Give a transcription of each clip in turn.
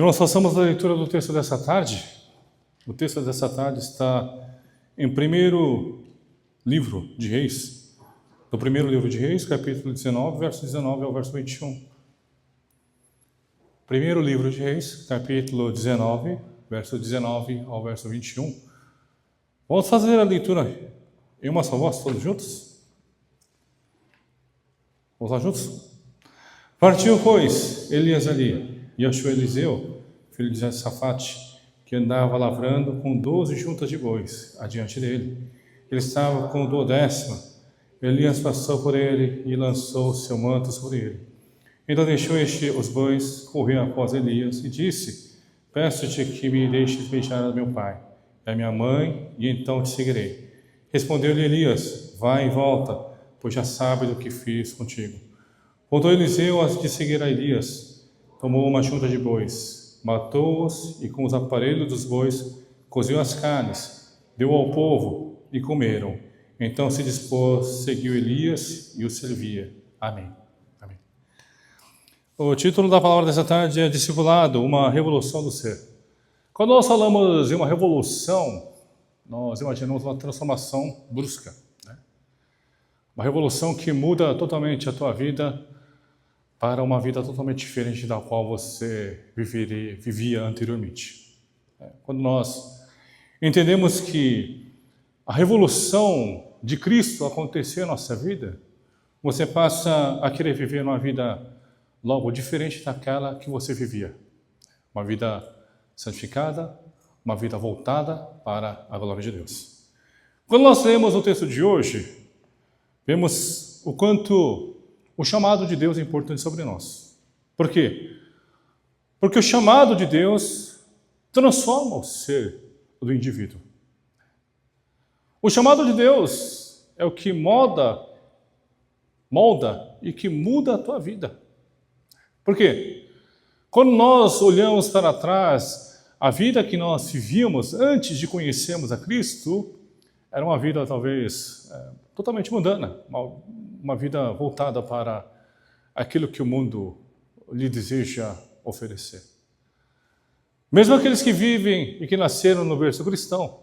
Nós façamos a leitura do texto dessa tarde. O texto dessa tarde está em primeiro livro de Reis. No primeiro livro de Reis, capítulo 19, verso 19 ao verso 21. Primeiro livro de Reis, capítulo 19, verso 19 ao verso 21. Vamos fazer a leitura em uma só voz, todos juntos? Vamos lá juntos? Partiu, pois, Elias ali, e achou Eliseu, filho de Safate, que andava lavrando com 12 juntas de bois adiante dele. Ele estava com 12ª. Elias passou por ele e lançou seu manto sobre ele. Então deixou os bois, correu após Elias e disse: Peço-te que me deixes beijar a meu pai, a minha mãe, e então te seguirei. Respondeu-lhe Elias: Vai e volta, pois já sabe do que fiz contigo. Voltou Eliseu a de seguir a Elias. Tomou uma junta de bois, matou-os e com os aparelhos dos bois cozeu as carnes, deu ao povo e comeram. Então se dispôs, seguiu Elias e o servia. Amém. Amém. O título da palavra dessa tarde é Discipulado, uma revolução do ser. Quando nós falamos em uma revolução, nós imaginamos uma transformação brusca, né? Uma revolução que muda totalmente a tua vida para uma vida totalmente diferente da qual você vivia anteriormente. Quando nós entendemos que a revolução de Cristo aconteceu em nossa vida, você passa a querer viver uma vida logo diferente daquela que você vivia. Uma vida santificada, uma vida voltada para a glória de Deus. Quando nós lemos o texto de hoje, vemos o quanto o chamado de Deus é importante sobre nós. Por quê? Porque o chamado de Deus transforma o ser do indivíduo. O chamado de Deus é o que molda e que muda a tua vida. Por quê? Quando nós olhamos para trás, a vida que nós vivíamos antes de conhecermos a Cristo era uma vida talvez totalmente mundana, uma vida voltada para aquilo que o mundo lhe deseja oferecer. Mesmo aqueles que vivem e que nasceram no berço cristão,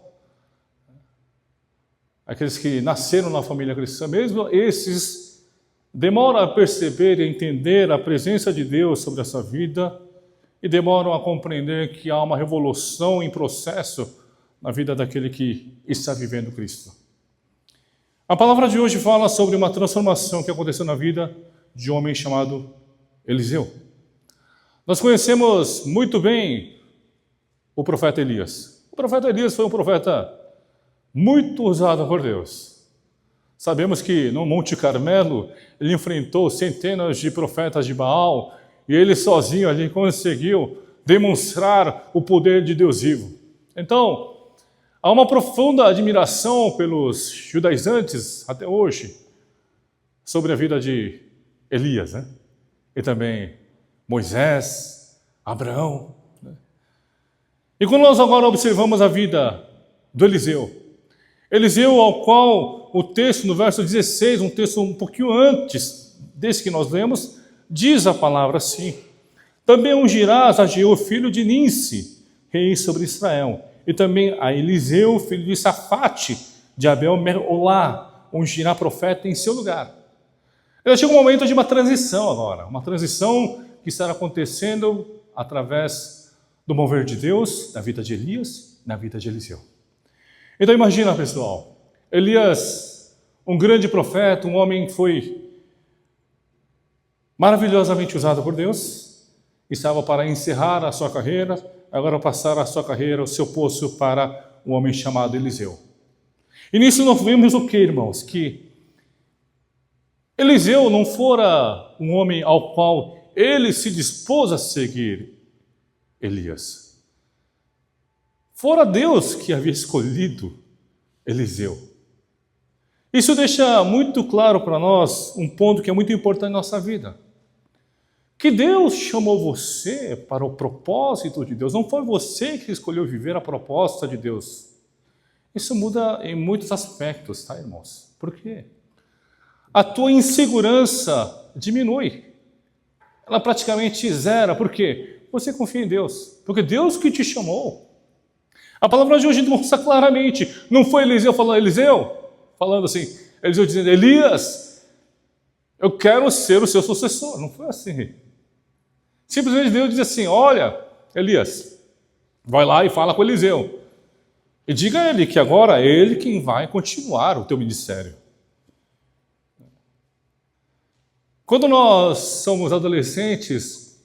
aqueles que nasceram na família cristã, mesmo esses demoram a perceber e a entender a presença de Deus sobre essa vida e demoram a compreender que há uma revolução em processo na vida daquele que está vivendo Cristo. A palavra de hoje fala sobre uma transformação que aconteceu na vida de um homem chamado Eliseu. Nós conhecemos muito bem o profeta Elias. O profeta Elias foi um profeta muito usado por Deus. Sabemos que no Monte Carmelo ele enfrentou centenas de profetas de Baal e ele sozinho ali conseguiu demonstrar o poder de Deus vivo. Então, há uma profunda admiração pelos judaizantes até hoje sobre a vida de Elias, né? E também Moisés, Abraão, né? E quando nós agora observamos a vida do Eliseu ao qual o texto no verso 16, um texto um pouquinho antes desse que nós lemos, diz a palavra assim: Também ungirás a Jeú, filho de Ninsi, rei sobre Israel, e também a Eliseu, filho de Safate, de Abel-Meolá, ungirá profeta em seu lugar. Já chega um momento de uma transição agora, uma transição que estará acontecendo através do mover de Deus, na vida de Elias, na vida de Eliseu. Então imagina, pessoal, Elias, um grande profeta, um homem que foi maravilhosamente usado por Deus, estava para encerrar a sua carreira, agora passar a sua carreira, o seu poço para um homem chamado Eliseu. E nisso nós vemos o que, irmãos? Que Eliseu não fora um homem ao qual ele se dispôs a seguir Elias. Fora Deus que havia escolhido Eliseu. Isso deixa muito claro para nós um ponto que é muito importante na nossa vida. Que Deus chamou você para o propósito de Deus. Não foi você que escolheu viver a proposta de Deus. Isso muda em muitos aspectos, tá, irmãos? Por quê? A tua insegurança diminui. Ela praticamente zera. Por quê? você confia em Deus, porque Deus que te chamou. A palavra de hoje mostra claramente, não foi Eliseu falando assim, Eliseu dizendo, Elias, eu quero ser o seu sucessor. Não foi assim. Simplesmente Deus diz assim, olha, Elias, vai lá e fala com Eliseu. E diga a ele que agora é ele quem vai continuar o teu ministério. Quando nós somos adolescentes,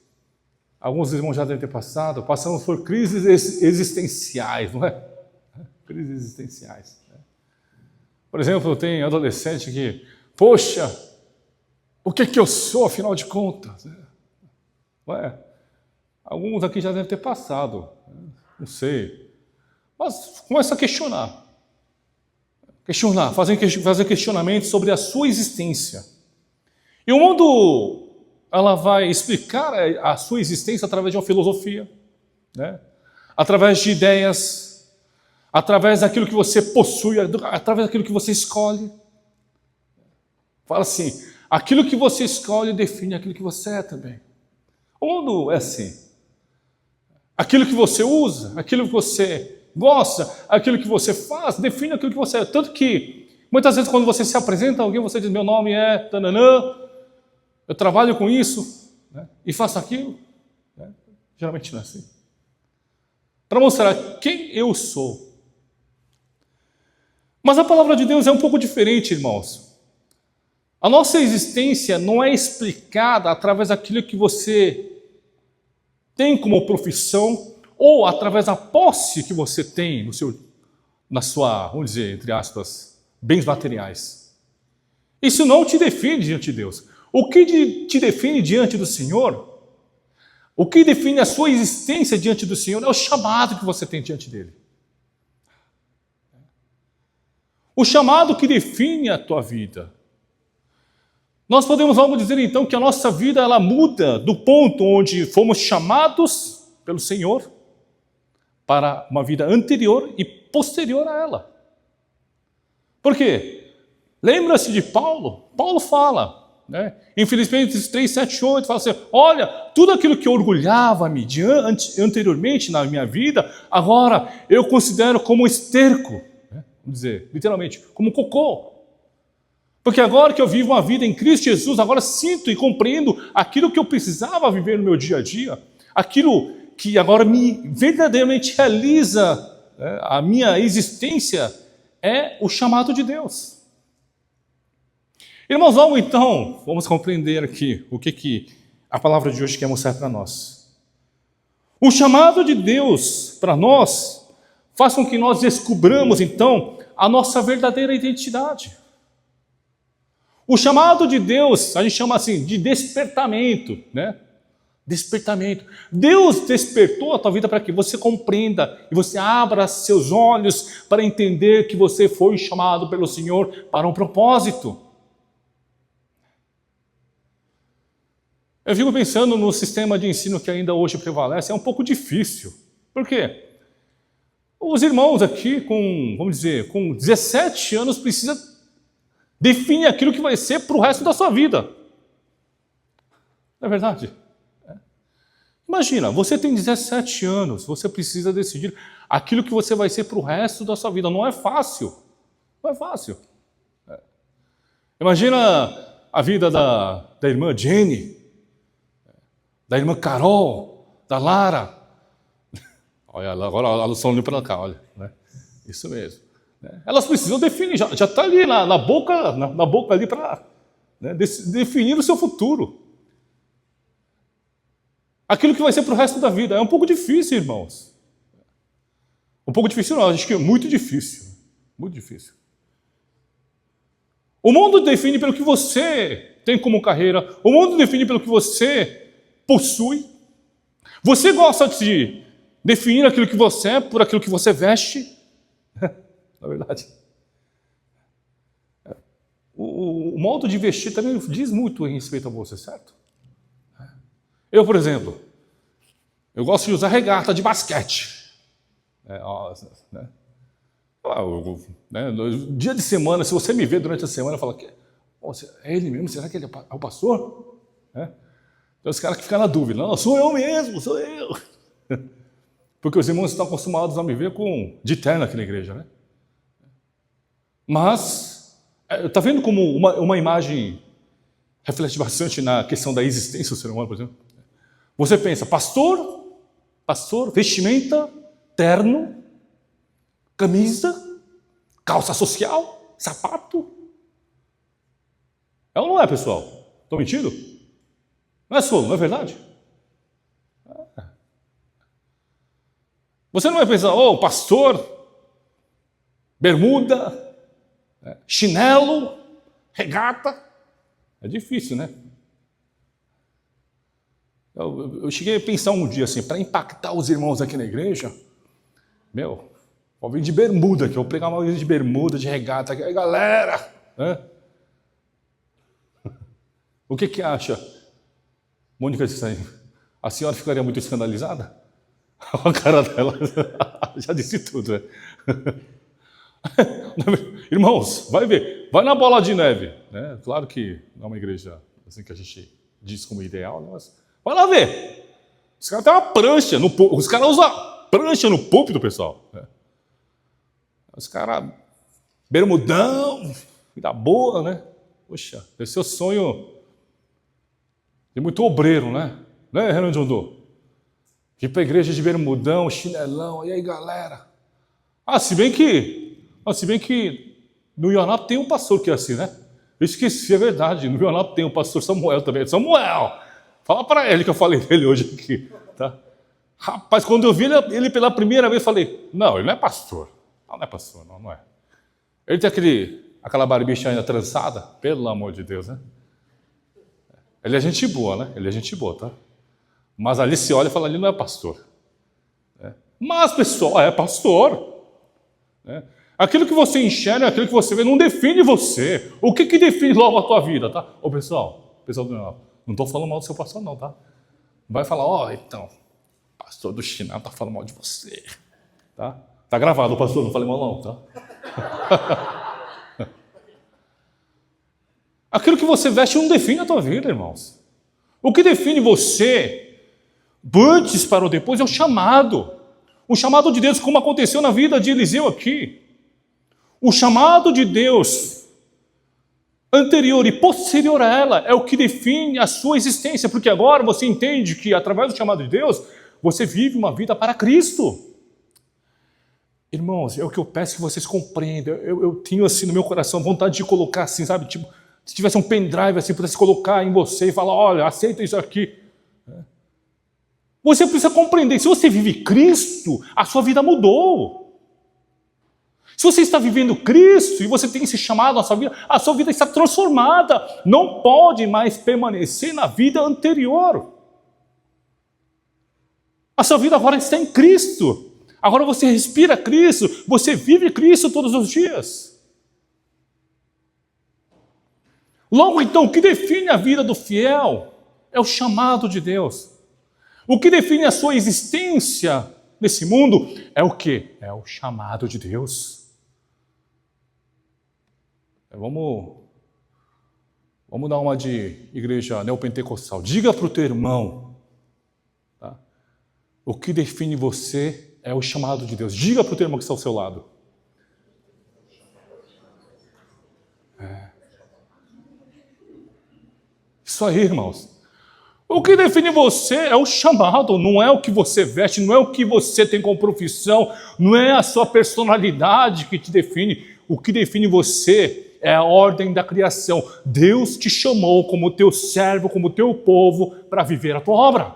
alguns irmãos já devem ter passado, passamos por crises existenciais, não é? Crises existenciais. Por exemplo, tem adolescente que, poxa, o que eu sou, afinal de contas? Não é? Alguns aqui já devem ter passado, não sei. Mas começa a questionar, fazer questionamentos sobre a sua existência. E o mundo, ela vai explicar a sua existência através de uma filosofia, né? Através de ideias, através daquilo que você possui, através daquilo que você escolhe. Fala assim, aquilo que você escolhe define aquilo que você é também. O mundo é assim. Aquilo que você usa, aquilo que você gosta, aquilo que você faz, define aquilo que você é. Tanto que, muitas vezes, quando você se apresenta a alguém, você diz, meu nome é tananã, eu trabalho com isso, né, e faço aquilo. Né? Geralmente não é assim. Para mostrar quem eu sou. Mas a palavra de Deus é um pouco diferente, irmãos. A nossa existência não é explicada através daquilo que você tem como profissão ou através da posse que você tem na sua, vamos dizer, entre aspas, bens materiais. Isso não te define diante de Deus. O que te define diante do Senhor, o que define a sua existência diante do Senhor é o chamado que você tem diante dele. O chamado que define a tua vida. Nós podemos logo dizer então que a nossa vida ela muda do ponto onde fomos chamados pelo Senhor para uma vida anterior e posterior a ela. Por quê? Lembra-se de Paulo? Paulo fala, né? Em Filipenses 3, 7, 8, fala assim, olha, tudo aquilo que orgulhava-me anteriormente na minha vida, agora eu considero como esterco, né? Vamos dizer, literalmente, como cocô. Porque agora que eu vivo uma vida em Cristo Jesus, agora sinto e compreendo aquilo que eu precisava viver no meu dia a dia, aquilo que agora me verdadeiramente realiza, né, a minha existência, é o chamado de Deus. Irmãos, logo então, vamos compreender aqui o que a palavra de hoje quer mostrar para nós. O chamado de Deus para nós faz com que nós descubramos então a nossa verdadeira identidade. O chamado de Deus, a gente chama assim de despertamento, né? Despertamento. Deus despertou a tua vida para que você compreenda e você abra seus olhos para entender que você foi chamado pelo Senhor para um propósito. Eu fico pensando no sistema de ensino que ainda hoje prevalece, é um pouco difícil. Por quê? Os irmãos aqui vamos dizer, com 17 anos precisam definir aquilo que vai ser para o resto da sua vida. Não é verdade? Imagina, você tem 17 anos, você precisa decidir aquilo que você vai ser para o resto da sua vida. Não é fácil. Não é fácil. Imagina a vida da irmã Jenny, da irmã Carol, da Lara. Olha, agora a Lução olhando para cá, olha. Né? Isso mesmo. Elas precisam definir, já está ali na boca ali para, né, definir o seu futuro. Aquilo que vai ser para o resto da vida. É um pouco difícil, irmãos. Um pouco difícil não, acho que é muito difícil. Muito difícil. O mundo define pelo que você tem como carreira. O mundo define pelo que você possui. Você gosta de definir aquilo que você é por aquilo que você veste. Na verdade. O modo de vestir também diz muito em respeito a você, certo? Eu, por exemplo, eu gosto de usar regata de basquete. No dia de semana, se você me vê durante a semana, fala, é ele mesmo? Será que ele é o pastor? Tem os caras que ficam na dúvida. Não, sou eu mesmo, sou eu. Porque os irmãos estão acostumados a me ver de terno aqui na igreja, né? Mas, está vendo como uma imagem reflete bastante na questão da existência do ser humano, por exemplo? Você pensa, pastor, vestimenta, terno, camisa, calça social, sapato. É ou não é, pessoal? Estou mentindo? Não é solo, não é verdade? Você não vai pensar, pastor, bermuda, chinelo, regata. É difícil, né? Eu cheguei a pensar um dia assim, para impactar os irmãos aqui na igreja, vou vir de bermuda aqui, vou pregar uma vez de bermuda, de regata aqui, aí galera, né? O que acha? Mônica disse aí, a senhora ficaria muito escandalizada? A cara dela já disse tudo, né? Irmãos, vai ver, vai na bola de neve, né? Claro que não é uma igreja assim que a gente diz como ideal, né? Mas vai lá ver. Os caras têm uma prancha, os caras usam prancha no púlpito, pessoal. Né? Os caras, bermudão, vida boa, né? Poxa, esse é o sonho de muito obreiro, né? Né, Renan Jondô? Ir para a igreja de bermudão, chinelão, e aí, galera? Se bem que no Ionap tem um pastor que é assim, né? Eu esqueci, é verdade. No Ionap tem um pastor Samuel também. Samuel! Fala para ele que eu falei dele hoje aqui, tá? Rapaz, quando eu vi ele pela primeira vez, falei, não, ele não é pastor. Não é pastor, não é. Ele tem aquela barbicha ainda trançada, pelo amor de Deus, né? Ele é gente boa, né? Ele é gente boa, tá? Mas ali se olha e fala, ali não é pastor. Mas, pessoal, é pastor. Aquilo que você enxerga, aquilo que você vê, não define você. O que define logo a tua vida, tá? Pessoal do não estou falando mal do seu pastor, não, tá? Não vai falar, então, pastor do chinelo está falando mal de você. Tá? Tá gravado, pastor, não falei mal não, tá? Aquilo que você veste não define a tua vida, irmãos. O que define você, do antes para o depois, é o chamado. O chamado de Deus, como aconteceu na vida de Eliseu aqui. O chamado de Deus, anterior e posterior a ela, é o que define a sua existência. Porque agora você entende que, através do chamado de Deus, você vive uma vida para Cristo. Irmãos, é o que eu peço que vocês compreendam. Eu tenho assim no meu coração vontade de colocar assim, sabe? Tipo, se tivesse um pendrive assim, pudesse colocar em você e falar, olha, aceita isso aqui. Você precisa compreender, se você vive Cristo, a sua vida mudou. Se você está vivendo Cristo e você tem esse chamado na a sua vida está transformada. Não pode mais permanecer na vida anterior. A sua vida agora está em Cristo. Agora você respira Cristo, você vive Cristo todos os dias. Logo então, o que define a vida do fiel é o chamado de Deus. O que define a sua existência nesse mundo é o quê? É o chamado de Deus. Vamos dar uma de igreja neopentecostal. Diga para o teu irmão, tá? O que define você é o chamado de Deus. Diga para o teu irmão que está ao seu lado. Isso aí, irmãos. O que define você é o chamado, não é o que você veste, não é o que você tem como profissão, não é a sua personalidade que te define. O que define você é a ordem da criação. Deus te chamou como teu servo, como teu povo, para viver a tua obra.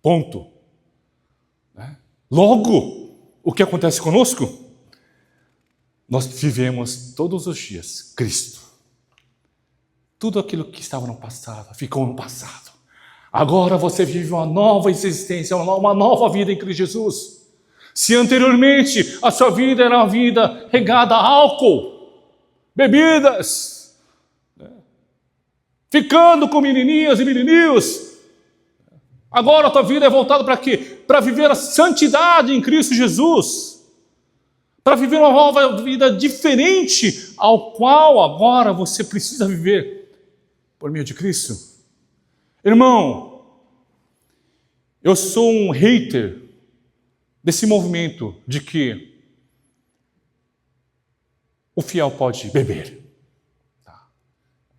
Ponto. Logo, o que acontece conosco? Nós vivemos todos os dias Cristo. Tudo aquilo que estava no passado, ficou no passado. Agora você vive uma nova existência, uma nova vida em Cristo Jesus. Se anteriormente a sua vida era uma vida regada a álcool, bebidas, ficando com menininhas e menininhos, agora a tua vida é voltada para quê? Para viver a santidade em Cristo Jesus. Para viver uma nova vida diferente, ao qual agora você precisa viver por meio de Cristo. Irmão, eu sou um hater desse movimento de que o fiel pode beber. Tá?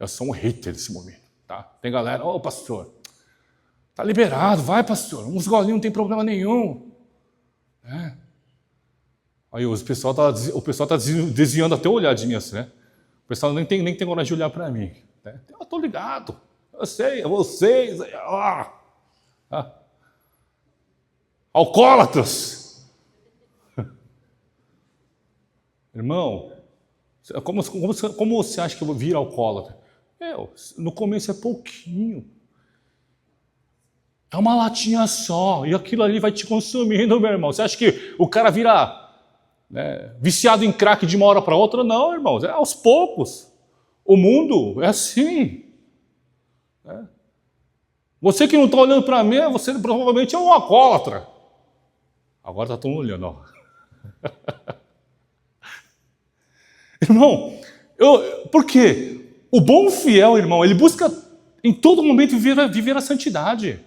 Eu sou um hater desse movimento. Tá? Tem galera, ô pastor, tá liberado, vai pastor, uns golinhos não tem problema nenhum. Aí o pessoal tá desviando até o olhar de mim assim, né? O pessoal nem tem coragem de olhar para mim. Né? Eu tô ligado, eu sei, vocês, alcoólatras. Irmão, como você acha que eu vou vir alcoólatra? No começo é pouquinho. É uma latinha só, e aquilo ali vai te consumindo, meu irmão. Você acha que o cara vira viciado em crack de uma hora para outra? Não, irmãos, é aos poucos. O mundo é assim. Você que não está olhando para mim, você provavelmente é um alcoólatra. Agora está todo mundo olhando, ó. Irmão, por quê? O bom fiel, irmão, ele busca em todo momento viver a santidade.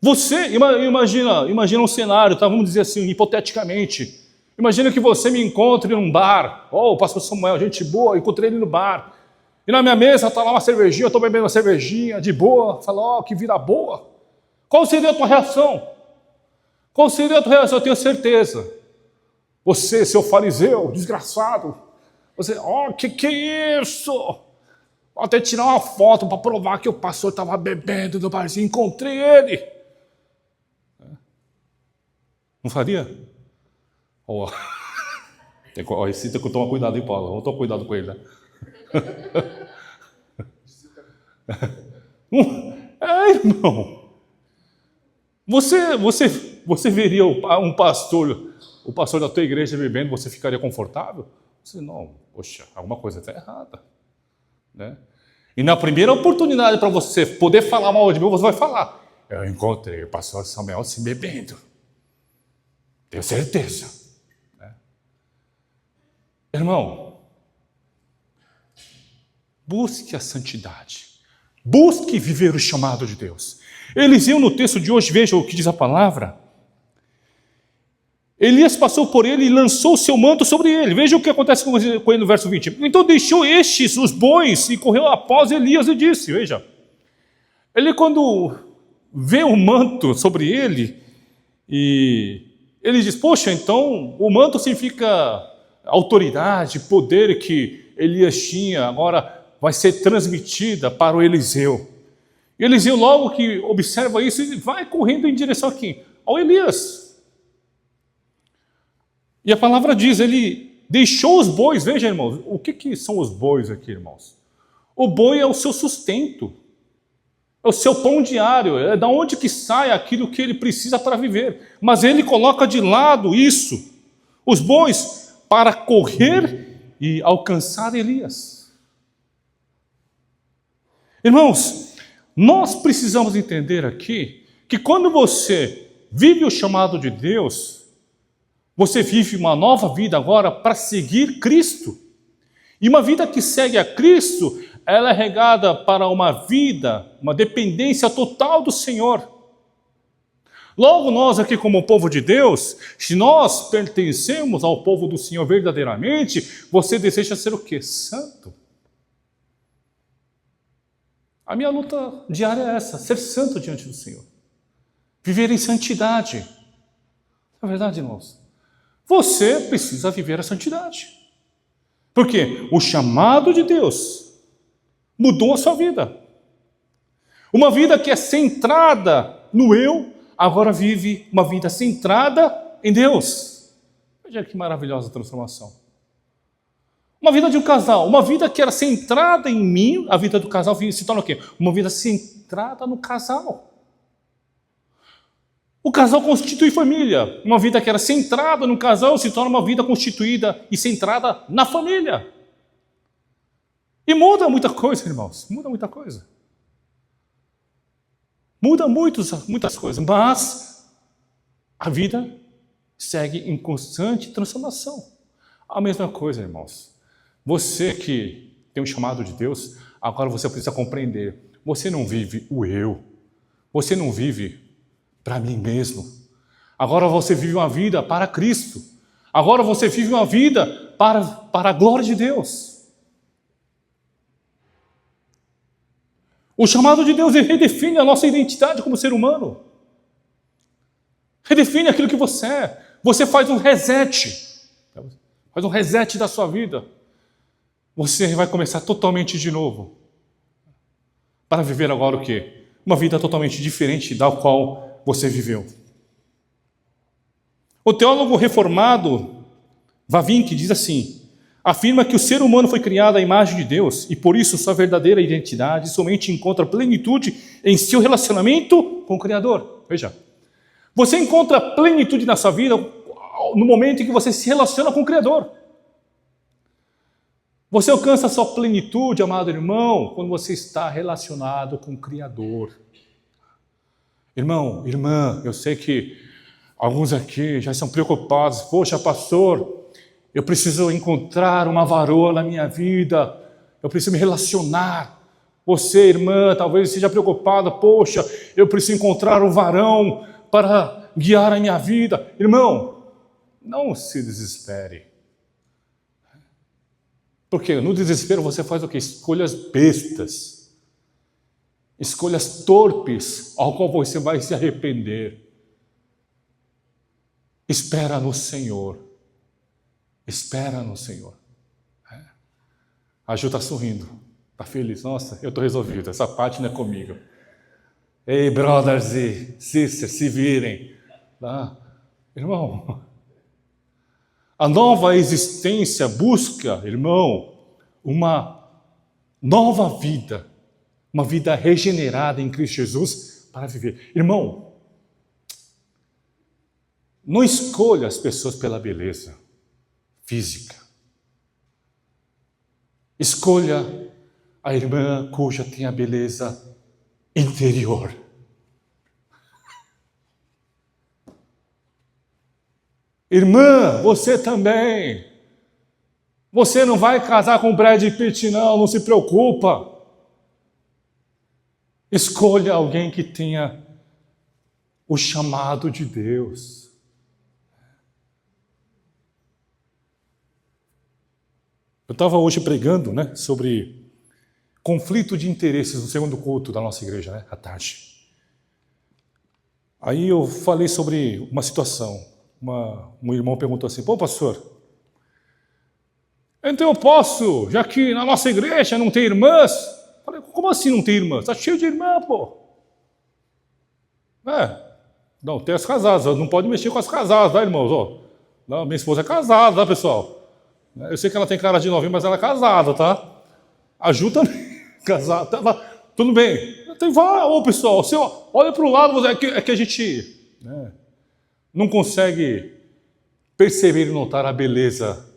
Você, imagina um cenário, tá? Vamos dizer assim, hipoteticamente. Imagina que você me encontre num bar. O pastor Samuel, gente boa, encontrei ele no bar. E na minha mesa está lá uma cervejinha, eu estou bebendo uma cervejinha, de boa. Fala, que vida boa. Qual seria a tua reação? Qual seria a tua reação? Eu tenho certeza. Você, seu fariseu, desgraçado. Você, que é isso? Vou até tirar uma foto para provar que o pastor estava bebendo no barzinho. Encontrei ele. Não faria? Esse tem que tomar cuidado, hein, Paulo? Vamos tomar cuidado com ele, né? Irmão. Você veria um pastor, o pastor da tua igreja bebendo, você ficaria confortável? Você, não, poxa, alguma coisa está errada. Né? E na primeira oportunidade para você poder falar mal de mim, você vai falar, eu encontrei o pastor Samuel se bebendo. Tenho certeza. Né? Irmão, busque a santidade. Busque viver o chamado de Deus. Eliseu, no texto de hoje, veja o que diz a palavra. Elias passou por ele e lançou o seu manto sobre ele. Veja o que acontece com ele no verso 20. Então deixou estes, os bois, e correu após Elias e disse, veja. Ele quando vê o manto sobre ele, e ele diz, poxa, então o manto significa autoridade, poder que Elias tinha, agora vai ser transmitida para o Eliseu. E Eliseu logo que observa isso, ele vai correndo em direção a quem? Ao Elias. E a palavra diz, ele deixou os bois, veja irmãos, o que são os bois aqui, irmãos? O boi é o seu sustento, é o seu pão diário, é da onde que sai aquilo que ele precisa para viver. Mas ele coloca de lado isso, os bois, para correr e alcançar Elias. Irmãos, nós precisamos entender aqui que quando você vive o chamado de Deus, você vive uma nova vida agora para seguir Cristo. E uma vida que segue a Cristo, ela é regada para uma vida, uma dependência total do Senhor. Logo nós aqui como povo de Deus, se nós pertencemos ao povo do Senhor verdadeiramente, você deseja ser o quê? Santo. A minha luta diária é essa, ser santo diante do Senhor. Viver em santidade. É verdade, irmãos. Você precisa viver a santidade. Porque o chamado de Deus mudou a sua vida. Uma vida que é centrada no eu, agora vive uma vida centrada em Deus. Veja que maravilhosa transformação. Uma vida de um casal, uma vida que era centrada em mim, a vida do casal se torna o quê? Uma vida centrada no casal. O casal constitui família. Uma vida que era centrada no casal se torna uma vida constituída e centrada na família. E muda muita coisa, irmãos. Muda muita coisa. Muda muitas coisas. Mas a vida segue em constante transformação. A mesma coisa, irmãos. Você que tem um chamado de Deus, Agora você precisa compreender. Você não vive o eu. Você não vive para mim mesmo. Agora você vive uma vida para Cristo. Agora você vive uma vida para a glória de Deus. O chamado de Deus redefine a nossa identidade como ser humano. Redefine aquilo que você é. Você faz um reset. Faz um reset da sua vida. Você vai começar totalmente de novo. Para viver agora o quê? Uma vida totalmente diferente da qual você viveu. O teólogo reformado Vavinck diz assim: afirma que o ser humano foi criado à imagem de Deus e por isso sua verdadeira identidade somente encontra plenitude em seu relacionamento com o Criador. Veja, você encontra plenitude na sua vida no momento em que você se relaciona com o Criador. Você alcança a sua plenitude, amado irmão, quando você está relacionado com o Criador. Irmão, irmã, eu sei que alguns aqui já estão preocupados. Poxa, pastor, eu preciso encontrar uma varoa na minha vida. Eu preciso me relacionar. Você, irmã, talvez esteja preocupada. Poxa, eu preciso encontrar um varão para guiar a minha vida. Irmão, não se desespere. Porque no desespero você faz o quê? Escolhas bestas. Escolhas torpes, ao qual você vai se arrepender. Espera no Senhor. Espera no Senhor. A Ju está sorrindo. Está feliz. Nossa, eu estou resolvido. Essa parte não é comigo. Ei, brothers e sisters, se virem. Tá? Irmão, a nova existência busca, irmão, uma nova vida. Uma vida regenerada em Cristo Jesus para viver. Irmão, não escolha as pessoas pela beleza física. Escolha a irmã cuja tem a beleza interior. Irmã, você também. Você não vai casar com Brad Pitt, não se preocupa. Escolha alguém que tenha o chamado de Deus. Eu estava hoje pregando, sobre conflito de interesses no segundo culto da nossa igreja, à tarde. Aí eu falei sobre uma situação. Um irmão perguntou assim: pô, pastor, então eu posso, já que na nossa igreja não tem irmãs? Eu falei: como assim não tem irmãs? Está cheio de irmã, pô. Não, tem as casadas, não pode mexer com as casadas, tá, irmãos? Não, minha esposa é casada, tá, pessoal? Eu sei que ela tem cara de novinha, mas ela é casada, tá? A Ju também, casada, tá, tudo bem. Tem vários, pessoal, você olha para o lado, é que a gente não consegue perceber e notar a beleza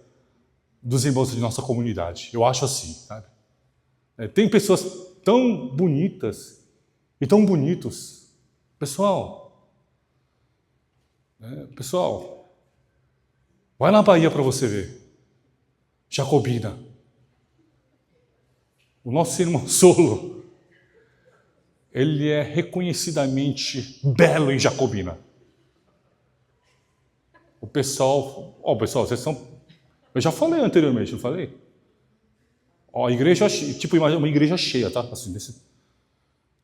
dos irmãos de nossa comunidade. Eu acho assim, sabe? Tem pessoas tão bonitas e tão bonitos. Pessoal, vai na Bahia para você ver. Jacobina. O nosso irmão Solo, ele é reconhecidamente belo em Jacobina. O pessoal, vocês são... Eu já falei anteriormente, não falei? A igreja, tipo uma igreja cheia, tá? Assim,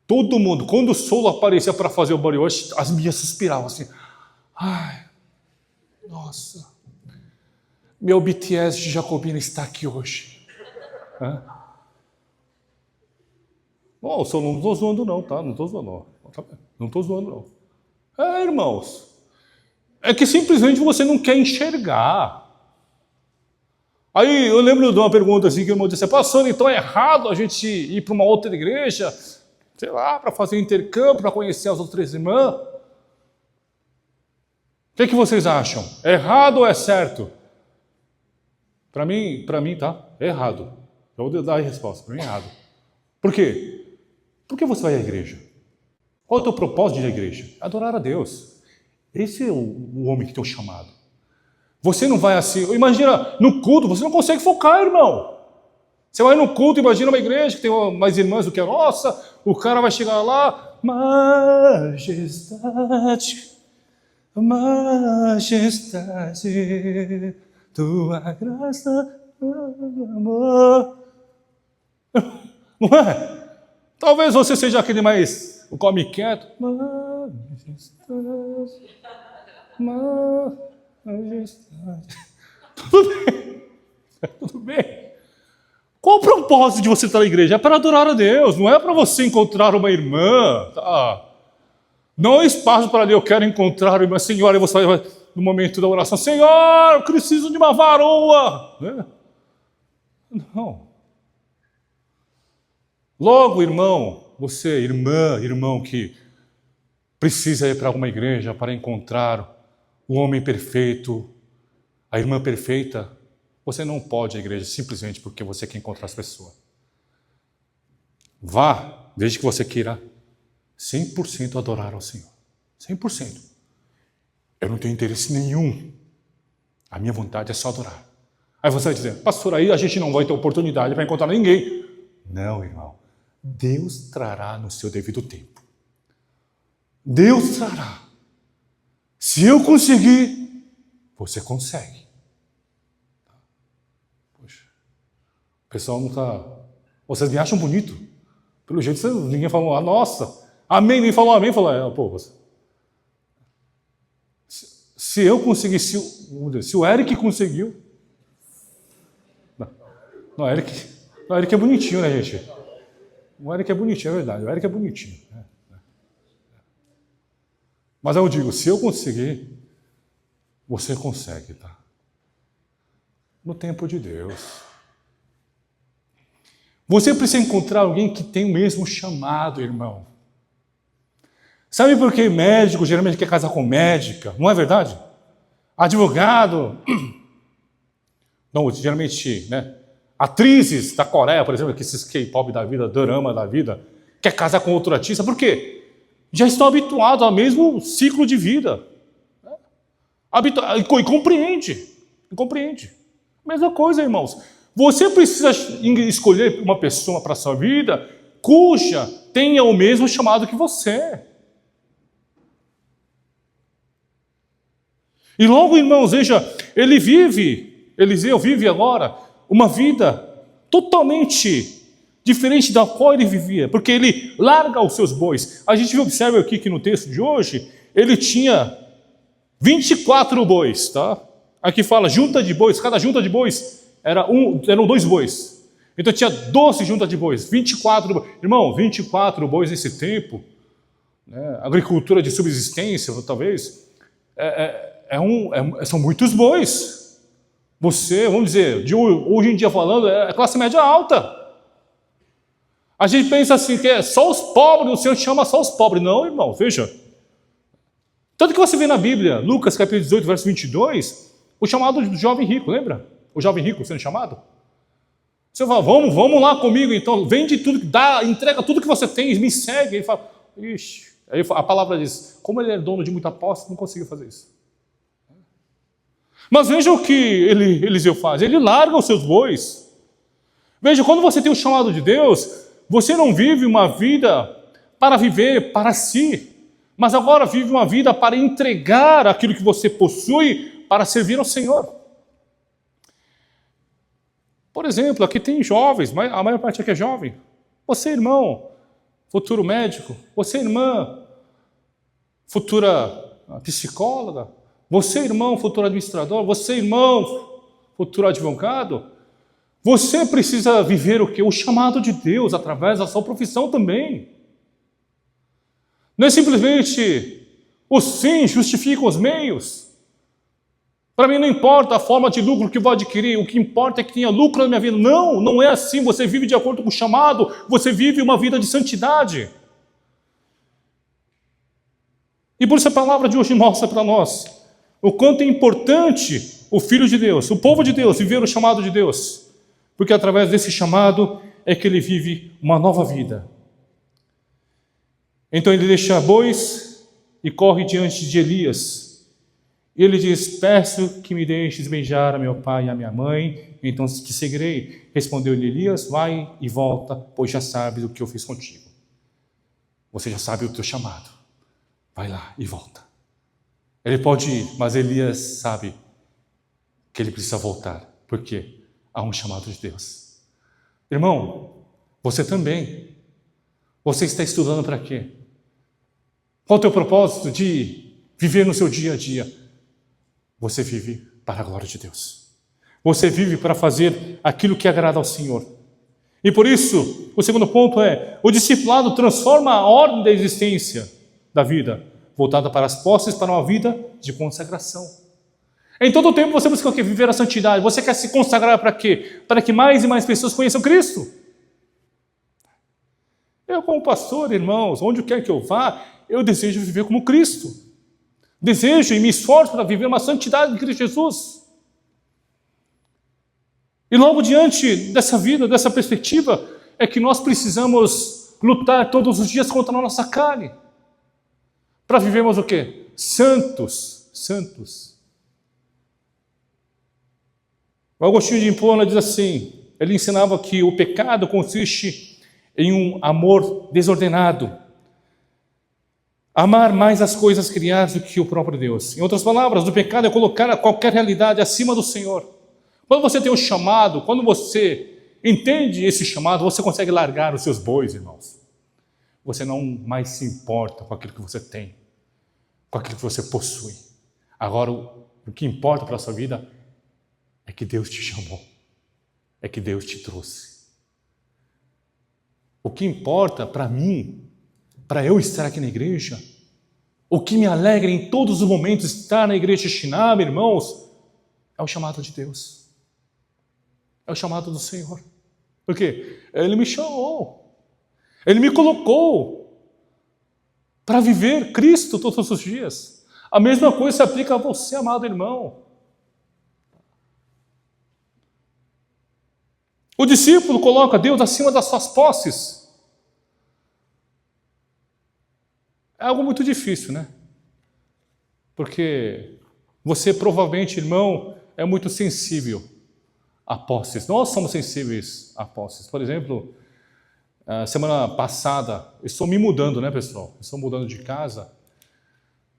todo mundo, quando o Solo aparecia para fazer o body wash, as minhas suspiravam assim. Ai, nossa, meu BTS de Jacobina está aqui hoje. O Solo, não estou zoando não, tá? Não estou zoando não estou zoando não. Irmãos, é que simplesmente você não quer enxergar. Aí eu lembro de uma pergunta assim, que o irmão disse: pastor, então é errado a gente ir para uma outra igreja, sei lá, para fazer intercâmbio, para conhecer as outras irmãs? O que vocês acham? É errado ou é certo? Para mim, tá? É errado. Eu vou dar a resposta. Para mim é errado. Por quê? Por que você vai à igreja? Qual é o teu propósito de ir à igreja? Adorar a Deus. Esse é o homem que tem o chamado. Você não vai assim... Imagina, no culto, você não consegue focar, irmão. Você vai no culto, imagina uma igreja que tem mais irmãs do que a nossa, o cara vai chegar lá, majestade, majestade, tua graça, amor. Não é? Talvez você seja aquele mais, o come quieto. Majestade, majestade. Tudo bem, tudo bem. Qual o propósito de você estar na igreja? É para adorar a Deus, não é para você encontrar uma irmã. Tá? Não é espaço para ali, eu quero encontrar uma irmã. Senhora, e você vai no momento da oração, Senhor, eu preciso de uma varoa. Não. Logo, irmão, você, irmã, irmão que precisa ir para alguma igreja para encontrar o homem perfeito, a irmã perfeita, você não pode ir à igreja simplesmente porque você quer encontrar as pessoas. Vá, desde que você queira 100% adorar ao Senhor. 100%. Eu não tenho interesse nenhum. A minha vontade é só adorar. Aí você vai dizer, pastor, aí a gente não vai ter oportunidade para encontrar ninguém. Não, irmão. Deus trará no seu devido tempo. Deus trará. Se eu conseguir, você consegue. Poxa, o pessoal não está... Vocês me acham bonito? Pelo jeito, ninguém falou, nossa, amém, nem falou amém, falou, pô, você... Se eu conseguir, se o Eric conseguiu... Não, o Eric é bonitinho, né, gente? O Eric é bonitinho, é verdade, o Eric é bonitinho. Mas eu digo, se eu conseguir, você consegue, tá? No tempo de Deus. Você precisa encontrar alguém que tem o mesmo chamado, irmão. Sabe por que médico geralmente quer casar com médica? Não é verdade? Advogado. Não, geralmente, né? Atrizes da Coreia, por exemplo, que esses K-pop da vida, dorama da vida, quer casar com outro artista. Por quê? Já estão habituados ao mesmo ciclo de vida. E compreende. Mesma coisa, irmãos. Você precisa escolher uma pessoa para a sua vida cuja tenha o mesmo chamado que você. E logo, irmãos, veja, Eliseu vive agora uma vida totalmente diferente da qual ele vivia, porque ele larga os seus bois. A gente observa aqui que no texto de hoje, ele tinha 24 bois, tá? Aqui fala junta de bois, cada junta de bois eram 2 bois. Então tinha 12 juntas de bois, 24 bois. Irmão, 24 bois nesse tempo, né? Agricultura de subsistência, talvez, são muitos bois. Você, vamos dizer, de hoje em dia falando, é classe média alta. A gente pensa assim, que é só os pobres, o Senhor chama só os pobres. Não, irmão, veja. Tanto que você vê na Bíblia, Lucas capítulo 18, verso 22, o chamado do jovem rico, lembra? O jovem rico sendo chamado. Você fala, vamos lá comigo então, vende tudo, entrega tudo que você tem, me segue. Ele fala, ixi. Aí a palavra diz, como ele é dono de muita posse, não conseguiu fazer isso. Mas veja o que Eliseu faz, ele larga os seus bois. Veja, quando você tem o chamado de Deus, você não vive uma vida para viver para si, mas agora vive uma vida para entregar aquilo que você possui para servir ao Senhor. Por exemplo, aqui tem jovens, mas a maior parte aqui é jovem. Você, irmão, futuro médico. Você, irmã, futura psicóloga. Você, irmão, futuro administrador. Você, irmão, futuro advogado. Você precisa viver o quê? O chamado de Deus através da sua profissão também. Não é simplesmente os fins justificam os meios. Para mim não importa a forma de lucro que vou adquirir, o que importa é que tenha lucro na minha vida. Não, não é assim. Você vive de acordo com o chamado, você vive uma vida de santidade. E por isso a palavra de hoje mostra para nós o quanto é importante o Filho de Deus, o povo de Deus, viver o chamado de Deus. Porque através desse chamado é que ele vive uma nova vida. Então ele deixa bois e corre diante de Elias. E ele diz: peço que me deixes beijar a meu pai e a minha mãe, então te seguirei. Respondeu-lhe Elias: vai e volta, pois já sabes o que eu fiz contigo. Você já sabe o teu chamado. Vai lá e volta. Ele pode ir, mas Elias sabe que ele precisa voltar. Por quê? Há um chamado de Deus. Irmão, você também. Você está estudando para quê? Qual o teu propósito de viver no seu dia a dia? Você vive para a glória de Deus. Você vive para fazer aquilo que agrada ao Senhor. E por isso, o segundo ponto é: o discipulado transforma a ordem da existência da vida, voltada para as posses, para uma vida de consagração. Em todo o tempo você busca o quê? Viver a santidade. Você quer se consagrar para quê? Para que mais e mais pessoas conheçam Cristo. Eu, como pastor, irmãos, onde quer que eu vá, eu desejo viver como Cristo. Desejo e me esforço para viver uma santidade de Cristo Jesus. E logo diante dessa vida, dessa perspectiva, é que nós precisamos lutar todos os dias contra a nossa carne. Para vivermos o quê? Santos. O Agostinho de Hipona diz assim, ele ensinava que o pecado consiste em um amor desordenado. Amar mais as coisas criadas do que o próprio Deus. Em outras palavras, o pecado é colocar qualquer realidade acima do Senhor. Quando você tem um chamado, quando você entende esse chamado, você consegue largar os seus bois, irmãos. Você não mais se importa com aquilo que você tem, com aquilo que você possui. Agora, o que importa para a sua vida é que Deus te chamou, é que Deus te trouxe. O que importa para mim, para eu estar aqui na igreja, o que me alegra em todos os momentos estar na igreja de Shinab, irmãos, é o chamado de Deus. É o chamado do Senhor. Por quê? Ele me chamou. Ele me colocou para viver Cristo todos os dias. A mesma coisa se aplica a você, amado irmão. O discípulo coloca Deus acima das suas posses. É algo muito difícil, né? Porque você provavelmente, irmão, é muito sensível a posses. Nós somos sensíveis a posses. Por exemplo, semana passada, eu estou me mudando, né, pessoal? Eu estou mudando de casa,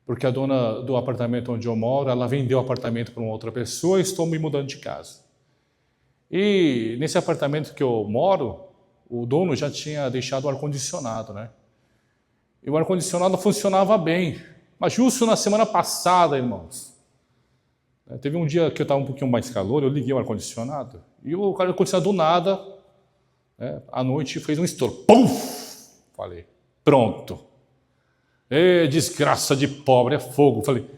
porque a dona do apartamento onde eu moro, ela vendeu o apartamento para uma outra pessoa e estou me mudando de casa. E nesse apartamento que eu moro, o dono já tinha deixado o ar-condicionado, né? E o ar-condicionado funcionava bem. Mas justo na semana passada, irmãos, teve um dia que eu estava um pouquinho mais calor, eu liguei o ar-condicionado, e o ar-condicionado do nada, à noite, fez um estouro. Puf! Falei, pronto. Desgraça de pobre, é fogo. Falei,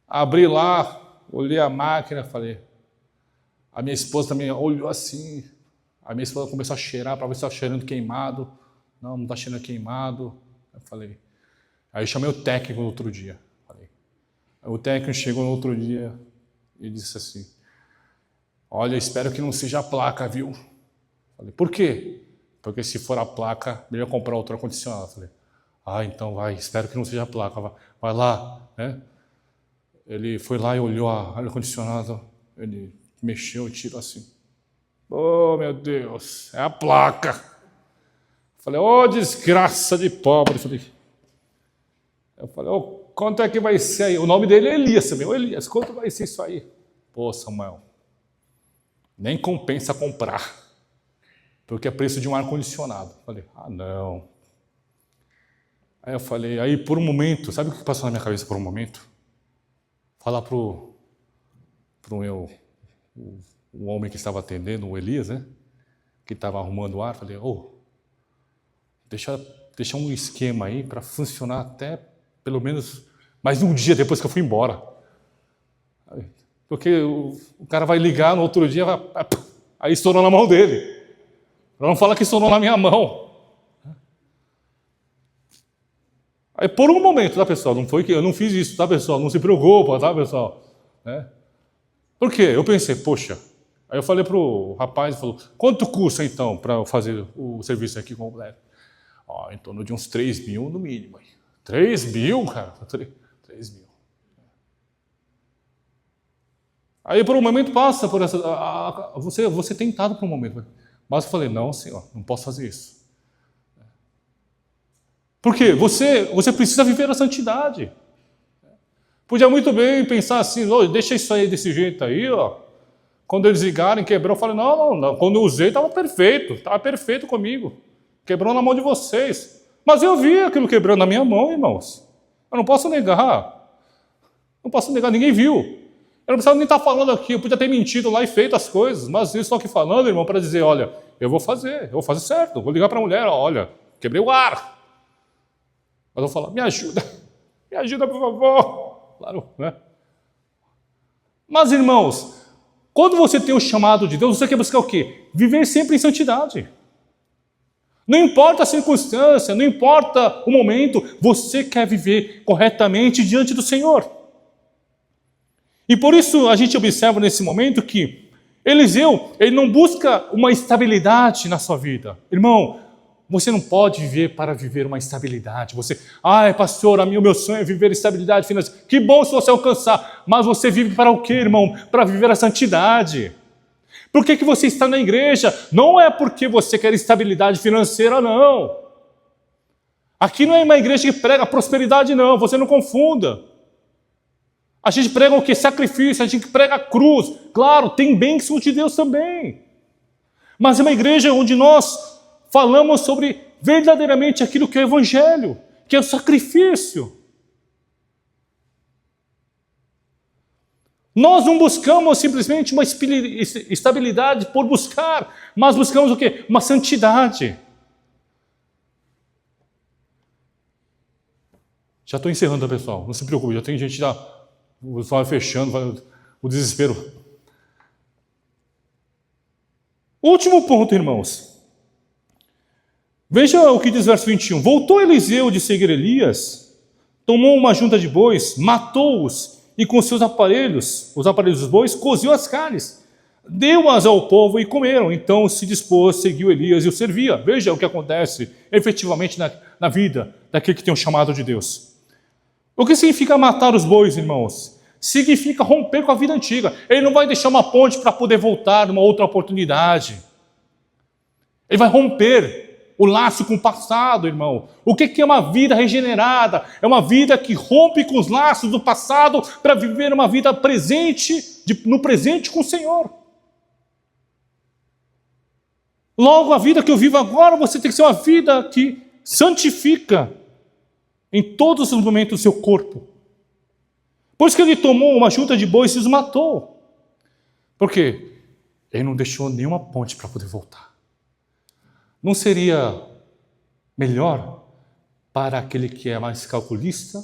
abri lá, olhei a máquina, falei... A minha esposa também olhou assim, a minha esposa começou a cheirar para ver se estava cheirando queimado. Não está cheirando queimado. Eu falei. Aí eu chamei o técnico no outro dia. Falei. Aí o técnico chegou no outro dia e disse assim, olha, espero que não seja a placa, viu? Falei, por quê? Porque se for a placa, melhor comprar outro ar-condicionado. Falei, então vai, espero que não seja a placa, vai lá. Né? Ele foi lá e olhou o ar-condicionado, ele... mexeu o tiro assim. Oh, meu Deus, é a placa. Falei, desgraça de pobre. Eu falei, quanto é que vai ser aí? O nome dele é Elias também. Elias, quanto vai ser isso aí? Pô, Samuel, nem compensa comprar, porque é preço de um ar-condicionado. Falei, não. Aí eu falei, aí por um momento, sabe o que passou na minha cabeça por um momento? Falar pro o homem que estava atendendo, o Elias, né? Que estava arrumando o ar, falei, deixa um esquema aí para funcionar até pelo menos mais um dia depois que eu fui embora. Porque o cara vai ligar no outro dia, aí estourou na mão dele. Não fala que estourou na minha mão. Aí por um momento, tá, pessoal? Não foi que eu não fiz isso, tá, pessoal? Não se preocupa, tá, pessoal? Por quê? Eu pensei, poxa. Aí eu falei pro rapaz, ele falou, quanto custa então para eu fazer o serviço aqui completo? Em torno de uns 3 mil no mínimo. 3 mil, cara? 3 mil. Aí por um momento passa por essa, você é tentado por um momento. Mas eu falei, não, Senhor, não posso fazer isso. Por quê? Você precisa viver a santidade. Podia muito bem pensar assim, oh, deixa isso aí desse jeito aí, ó. Quando eles ligarem, quebrou, eu falei, não. Quando eu usei, estava perfeito comigo. Quebrou na mão de vocês. Mas eu vi aquilo quebrando na minha mão, irmãos. Eu não posso negar. Não posso negar, ninguém viu. Eu não precisava nem estar falando aqui, eu podia ter mentido lá e feito as coisas, mas eu estou aqui falando, irmão, para dizer, olha, eu vou fazer certo, vou ligar para a mulher, olha, quebrei o ar. Mas eu vou falar, me ajuda por favor. Claro, né? Mas, irmãos, quando você tem o chamado de Deus, você quer buscar o quê? Viver sempre em santidade. Não importa a circunstância, não importa o momento, você quer viver corretamente diante do Senhor. E por isso a gente observa nesse momento que Eliseu, ele não busca uma estabilidade na sua vida. Irmão, você não pode viver para viver uma estabilidade. Pastor, o meu sonho é viver estabilidade financeira. Que bom se você alcançar, mas você vive para o quê, irmão? Para viver a santidade. Por que você está na igreja? Não é porque você quer estabilidade financeira, não. Aqui não é uma igreja que prega prosperidade, não. Você não confunda. A gente prega o quê? Sacrifício, a gente prega a cruz. Claro, tem bênção de Deus também. Mas é uma igreja onde nós falamos sobre verdadeiramente aquilo que é o evangelho, que é o sacrifício. Nós não buscamos simplesmente uma estabilidade por buscar, mas buscamos o quê? Uma santidade. Já estou encerrando, pessoal. Não se preocupe, já tem gente já vai fechando, o desespero. Último ponto, irmãos. Veja o que diz o verso 21. Voltou Eliseu de seguir Elias, tomou uma junta de bois, matou-os e com seus aparelhos, os aparelhos dos bois, coziu as carnes. Deu-as ao povo e comeram. Então se dispôs, seguiu Elias e o servia. Veja o que acontece efetivamente na vida daquele que tem um chamado de Deus. O que significa matar os bois, irmãos? Significa romper com a vida antiga. Ele não vai deixar uma ponte para poder voltar numa outra oportunidade. Ele vai romper o laço com o passado, irmão. O que é uma vida regenerada? É uma vida que rompe com os laços do passado para viver uma vida presente, no presente com o Senhor. Logo, a vida que eu vivo agora, você tem que ser uma vida que santifica em todos os momentos do seu corpo. Por isso que ele tomou uma junta de bois e os matou. Por quê? Ele não deixou nenhuma ponte para poder voltar. Não seria melhor para aquele que é mais calculista,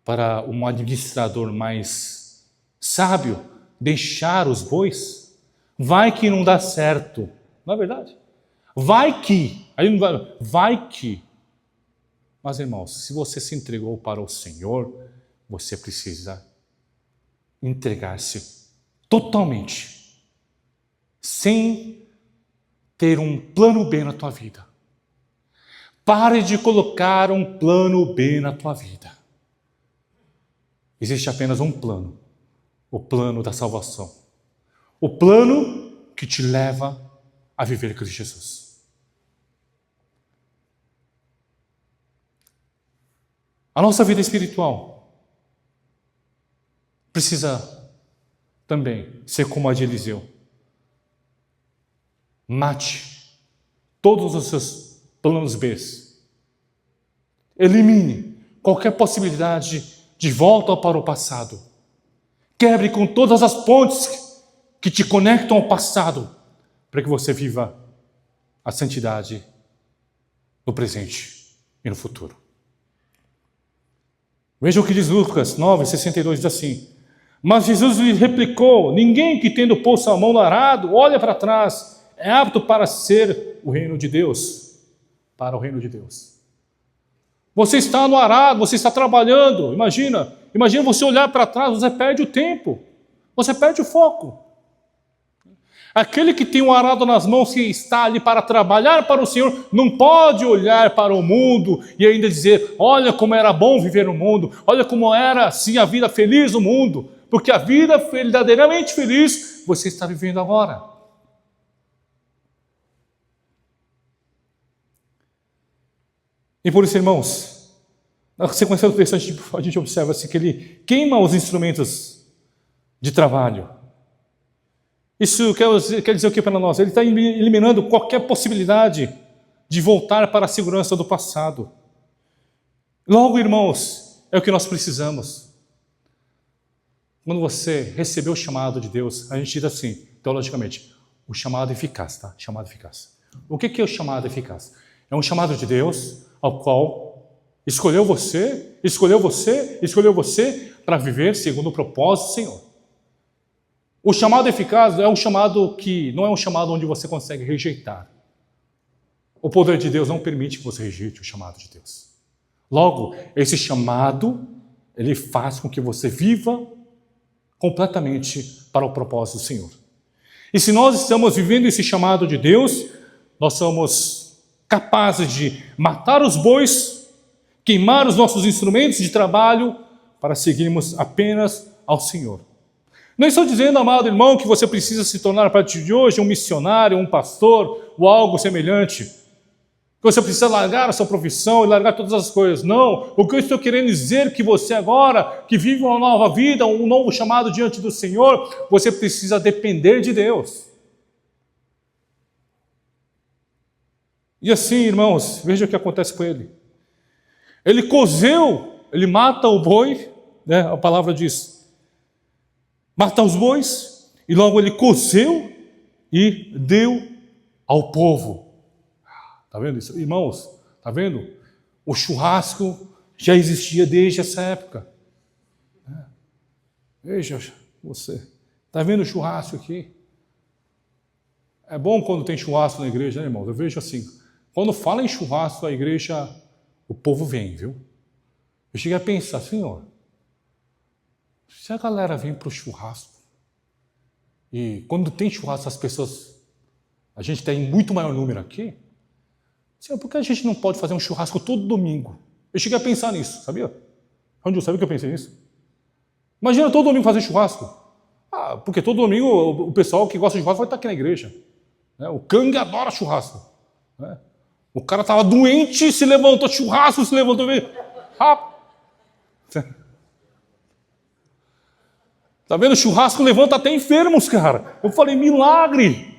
para um administrador mais sábio, deixar os bois? Vai que não dá certo. Não é verdade? Vai que. Vai que. Mas, irmãos, se você se entregou para o Senhor, você precisa entregar-se totalmente, sem ter um plano B na tua vida. Pare de colocar um plano B na tua vida. Existe apenas um plano, o plano da salvação. O plano que te leva a viver Cristo Jesus. A nossa vida espiritual precisa também ser como a de Eliseu. Mate todos os seus planos B. Elimine qualquer possibilidade de volta para o passado. Quebre com todas as pontes que te conectam ao passado, para que você viva a santidade no presente e no futuro. Veja o que diz Lucas 9:62, diz assim: mas Jesus lhe replicou: ninguém que tendo posto a mão no arado olha para trás é apto para ser o reino de Deus. Para o reino de Deus. Você está no arado, você está trabalhando, imagina você olhar para trás, você perde o tempo, você perde o foco. Aquele que tem um arado nas mãos, que está ali para trabalhar para o Senhor, não pode olhar para o mundo e ainda dizer: olha como era bom viver no mundo, olha como era assim a vida feliz no mundo, porque a vida verdadeiramente feliz você está vivendo agora. E por isso, irmãos, na sequência do texto a gente observa assim, que ele queima os instrumentos de trabalho. Isso quer dizer o que para nós? Ele está eliminando qualquer possibilidade de voltar para a segurança do passado. Logo, irmãos, é o que nós precisamos. Quando você recebeu o chamado de Deus, a gente diz assim, teologicamente, o chamado eficaz, tá? Chamado eficaz. O que é o chamado eficaz? É um chamado de Deus ao qual escolheu você para viver segundo o propósito do Senhor. O chamado eficaz é um chamado que não é um chamado onde você consegue rejeitar. O poder de Deus não permite que você rejeite o chamado de Deus. Logo, esse chamado, ele faz com que você viva completamente para o propósito do Senhor. E se nós estamos vivendo esse chamado de Deus, nós somos capazes de matar os bois, queimar os nossos instrumentos de trabalho para seguirmos apenas ao Senhor. Não estou dizendo, amado irmão, que você precisa se tornar a partir de hoje um missionário, um pastor ou algo semelhante. Que você precisa largar a sua profissão e largar todas as coisas. Não, o que eu estou querendo dizer é que você agora, que vive uma nova vida, um novo chamado diante do Senhor, você precisa depender de Deus. E assim, irmãos, veja o que acontece com ele. Ele cozeu, ele mata o boi, né? A palavra diz, mata os bois, e logo ele cozeu e deu ao povo. Está vendo isso? Irmãos, está vendo? O churrasco já existia desde essa época. Veja você. Está vendo o churrasco aqui? É bom quando tem churrasco na igreja, né, irmãos? Eu vejo assim, quando fala em churrasco, a igreja, o povo vem, viu? Eu cheguei a pensar, Senhor, se a galera vem para o churrasco, e quando tem churrasco as pessoas, a gente tem muito maior número aqui, Senhor, por que a gente não pode fazer um churrasco todo domingo? Eu cheguei a pensar nisso, sabia? Onde eu sabia que eu pensei nisso? Imagina todo domingo fazer churrasco. Ah, porque todo domingo o pessoal que gosta de churrasco vai estar aqui na igreja. O Kang adora churrasco. O cara estava doente, se levantou, churrasco, se levantou. Tá vendo? Churrasco levanta até enfermos, cara. Eu falei, milagre.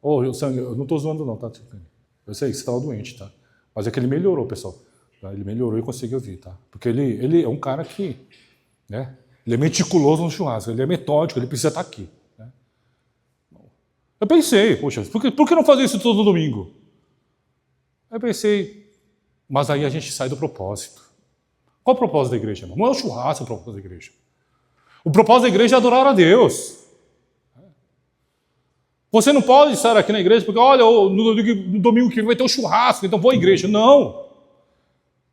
Eu não estou zoando não, tá? Eu sei que você estava doente, tá? Mas é que ele melhorou, pessoal. Ele melhorou e conseguiu vir, tá? Porque ele é um cara que, né? Ele é meticuloso no churrasco, ele é metódico, ele precisa estar aqui. Né? Eu pensei, poxa, por que não fazer isso todo domingo? Eu pensei, mas aí a gente sai do propósito. Qual o propósito da igreja, irmão? Não é o churrasco o propósito da igreja. O propósito da igreja é adorar a Deus. Você não pode estar aqui na igreja porque, olha, no domingo que vem vai ter um churrasco, então vou à igreja. Não.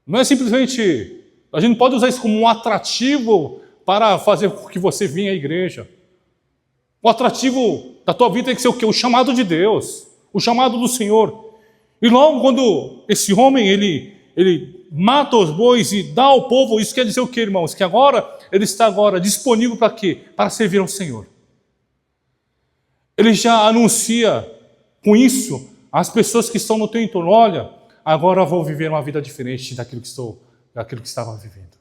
Não é simplesmente... A gente não pode usar isso como um atrativo para fazer com que você venha à igreja. O atrativo da tua vida tem que ser o quê? O chamado de Deus. O chamado do Senhor. E logo quando esse homem, ele mata os bois e dá ao povo, isso quer dizer o quê, irmãos? Que agora, ele está agora disponível para quê? Para servir ao Senhor. Ele já anuncia com isso às pessoas que estão no teu entorno, olha, agora eu vou viver uma vida diferente daquilo que estava vivendo.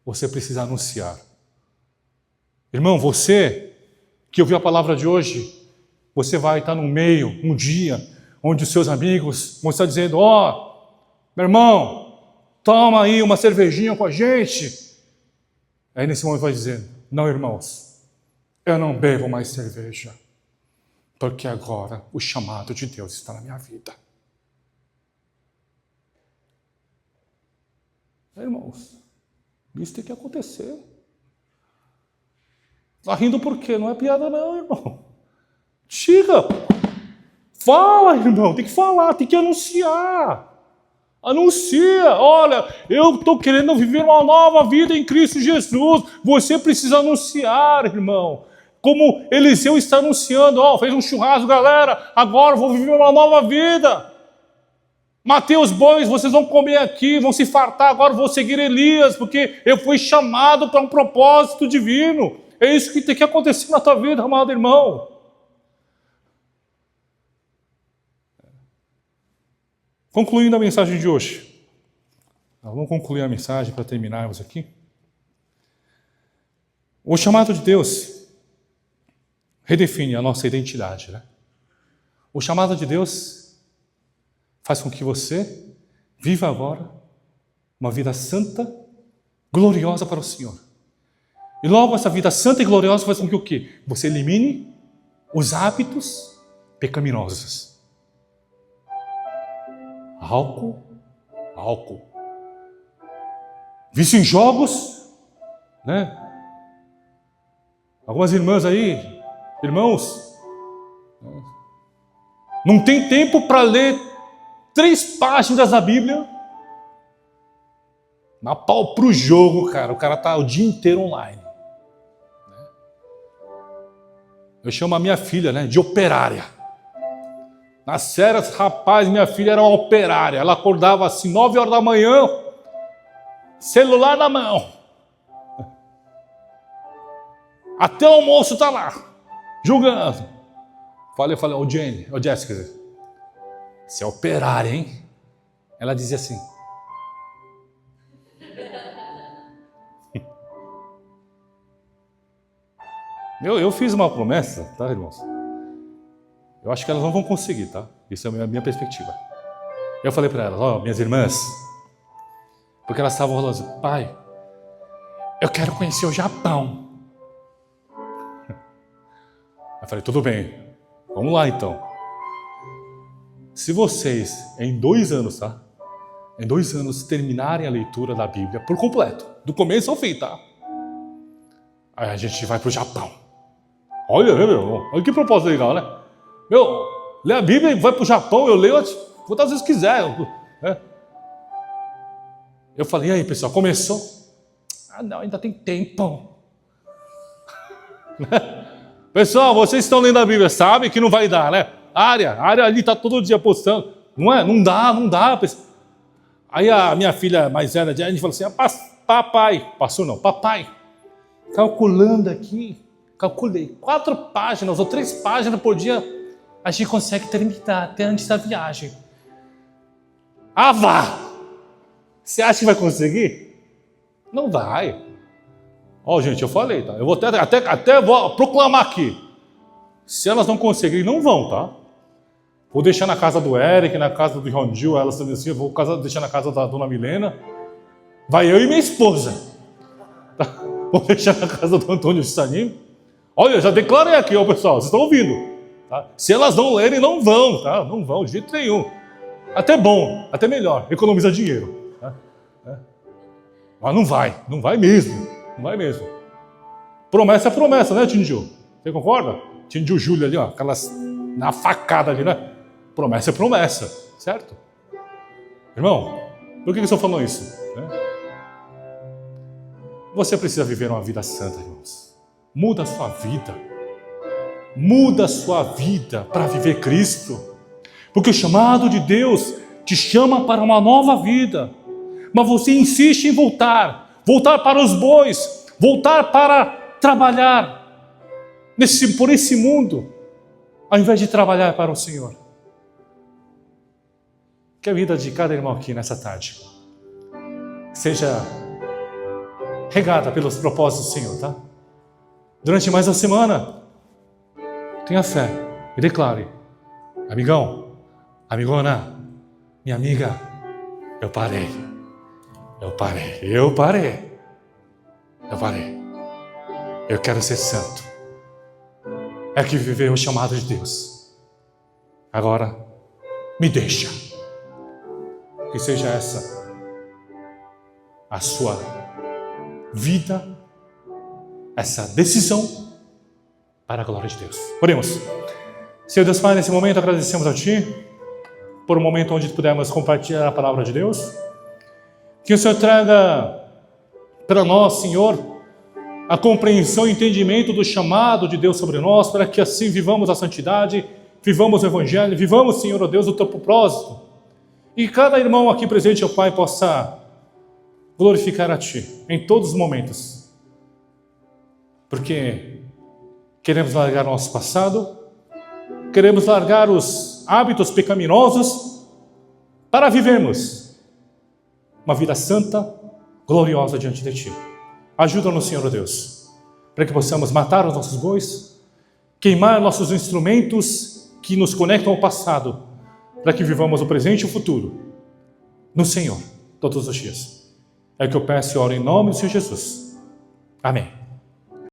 Você precisa anunciar. Irmão, você que ouviu a palavra de hoje, você vai estar no meio, um dia, onde os seus amigos vão estar dizendo, meu irmão, toma aí uma cervejinha com a gente. Aí nesse momento vai dizendo, não, irmãos, eu não bebo mais cerveja, porque agora o chamado de Deus está na minha vida. Irmãos, isso tem que acontecer. Está rindo por quê? Não é piada não, irmão. Diga, fala, irmão, tem que falar, tem que anunciar. Anuncia, olha, eu estou querendo viver uma nova vida em Cristo Jesus. Você precisa anunciar, irmão. Como Eliseu está anunciando, fez um churrasco, galera, agora vou viver uma nova vida. Matei os bois, vocês vão comer aqui, vão se fartar, agora vou seguir Elias, porque eu fui chamado para um propósito divino. É isso que tem que acontecer na tua vida, amado irmão. Concluindo a mensagem de hoje. Vamos concluir a mensagem para terminarmos aqui. O chamado de Deus redefine a nossa identidade, né? O chamado de Deus faz com que você viva agora uma vida santa, gloriosa para o Senhor. E logo essa vida santa e gloriosa faz com que o quê? Você elimine os hábitos pecaminosos. Álcool. Vício em jogos, né? Algumas irmãs aí, irmãos, não tem tempo para ler 3 páginas da Bíblia. Dá pau pro jogo, cara. O cara tá o dia inteiro online. Eu chamo a minha filha, né, de operária. Nas férias, rapaz, minha filha era uma operária. Ela acordava assim, 9 horas da manhã, celular na mão. Até o almoço tá lá, jogando. Falei, ô Jenny, ô Jéssica, você é operária, hein? Ela dizia assim. Eu fiz uma promessa, tá, irmãos? Eu acho que elas não vão conseguir, tá? Isso é a minha perspectiva. Eu falei para elas, minhas irmãs, porque elas estavam falando assim, pai, eu quero conhecer o Japão. Eu falei, tudo bem, vamos lá então. Se vocês, em 2 anos, tá? Em 2 anos, terminarem a leitura da Bíblia por completo, do começo ao fim, tá? Aí a gente vai pro Japão. Olha que propósito legal, né? Lê a Bíblia e vai pro Japão, eu leio quantas vezes quiser. Né? Eu falei, e aí pessoal, começou? Ah não, ainda tem tempo. Pessoal, vocês estão lendo a Bíblia, sabem que não vai dar, né? A área ali está todo dia postando. Não é? Não dá. Pessoal. Aí a minha filha mais velha, a gente falou assim, papai, calculando aqui, calculei 4 páginas ou 3 páginas por dia, a gente consegue terminar até antes da viagem. Ah, vá! Você acha que vai conseguir? Não vai. Gente, eu falei, tá? Eu vou até vou proclamar aqui. Se elas não conseguirem, não vão, tá? Vou deixar na casa do Eric, na casa do Rondil, elas também assim, vou deixar na casa da dona Milena. Vai eu e minha esposa. Tá? Vou deixar na casa do Antônio Sanim. Olha, eu já declarei aqui, pessoal, vocês estão ouvindo. Tá? Se elas não lerem, não vão, tá? Não vão, de jeito nenhum. Até bom, até melhor, economiza dinheiro. Tá? Mas não vai mesmo. Não vai mesmo. Promessa é promessa, né, Tindiu? Você concorda? Tindiu Júlia ali, aquelas na facada ali, né? Promessa é promessa, certo? Irmão, por que eu estou falando isso? Você precisa viver uma vida santa, irmãos. Muda a sua vida. Muda a sua vida para viver Cristo. Porque o chamado de Deus te chama para uma nova vida. Mas você insiste em voltar para os bois, voltar para trabalhar por esse mundo, ao invés de trabalhar para o Senhor. Que a vida de cada irmão aqui nessa tarde seja regada pelos propósitos do Senhor, tá? Durante mais uma semana, tenha fé e declare, amigão, amigona, minha amiga, eu parei. Eu quero ser santo. É que viver o chamado de Deus. Agora, me deixa. Que seja essa a sua vida, essa decisão para a glória de Deus. Oremos. Senhor Deus Pai, nesse momento agradecemos a Ti por um momento onde pudemos compartilhar a palavra de Deus. Que o Senhor traga para nós, Senhor, a compreensão e entendimento do chamado de Deus sobre nós, para que assim vivamos a santidade, vivamos o Evangelho, vivamos, Senhor, ó Deus, o Teu propósito. E cada irmão aqui presente, ó Pai, possa glorificar a Ti em todos os momentos. Porque queremos largar o nosso passado, queremos largar os hábitos pecaminosos para vivermos uma vida santa, gloriosa diante de Ti. Ajuda-nos, Senhor Deus, para que possamos matar os nossos bois, queimar nossos instrumentos que nos conectam ao passado, para que vivamos o presente e o futuro no Senhor, todos os dias. É o que eu peço e oro em nome do Senhor Jesus. Amém.